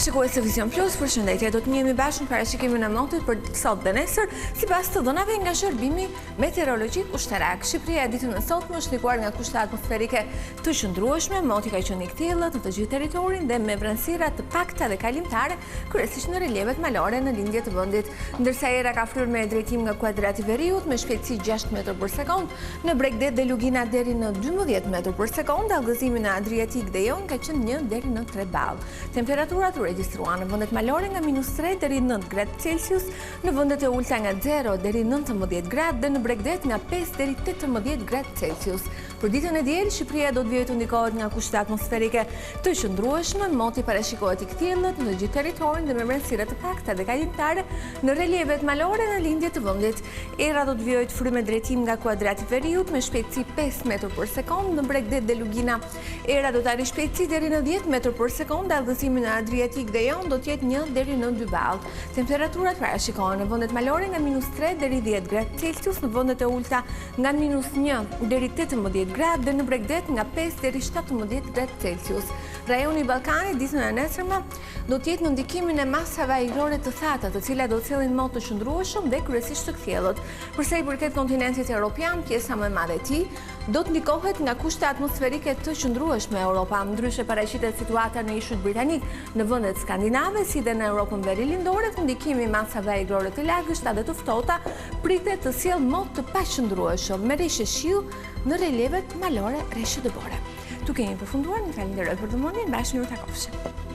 Parashikues e Vision Plus, përshëndetje, do të njemi bashkë në parashikimin e motit për sot dhe nesër, sipas të dhënave nga shërbimi meteorologjik ushtarak. Shqipëria ditën e sotme është ndikuar nga kushte atmosferike të qëndrueshme, moti ka qenë i kthjellët në të gjithë territorin dhe me vranësira të pakta dhe kalimtare, kryesisht në relievet malore në lindje të vendit, ndërsa era ka fryrë me drejtim nga kuadrati i veriut me shpejtësi 6 metër për sekond, në Bregdet dhe Lugina deri në 12 metër për sekond, dallgëzimi në Adriatik dhe Jon ka qenë 1 deri në 3 ballë. Temperaturat u regjistruan në vendet malore nga -3 deri 9 gradë Celsius, në vendet e ulta nga 0 deri 19 gradë dhe në Bregdet nga 5 deri 18 gradë Celsius. Për ditën e diel, Shqipëria do të vijë të ndikohet nga kushte atmosferike të qëndrueshme, moti parashikohet i kthjellët në gjithë territorin dhe me vranësira të pakta dhe kalimtare në relievet malore në lindje të vendit. Era do të vijë të fryrë me drejtim nga kuadrati i veriut me shpejtësi 5 metër për sekond në Bregdet dhe Lugina. Era do të arrijë shpejtësi deri në 10 metër për sekond, dallgëzimi në Adriatik dhe Jon do të jetë 1 deri në 2 ballë. Temperaturat parashikohen në vendet malore nga -3 deri 10 gradë Celsius, në vendet e ulta nga -1 deri 18 gradë dhe në Bregdet nga 5 deri 17 gradë Celsius. Rajoni i Ballkanit ditën e nesërme do të jetë në ndikimin e masave ajrore të thata, të cilat do të sjellin mot të qëndrueshëm dhe kryesisht të kthjellët. Përsa i përket kontinentit evropian, pjesa më e madhe e tij do të ndikohet nga kushte atmosferike të qëndrueshme. Europa ndryshe paraqitet situata në ishut britanik, në vendet skandinave si dhe në Europën verilindore, ku ndikimi i masave ajrore të lagështa dhe të ftohta pritet të sjellë mot të paqëndrueshëm me rishje shiu në relievet malore rreshtë dëbore. Tu kemi përfunduar, një falenderoj për vëmendjen, bashkë mirë takofshim.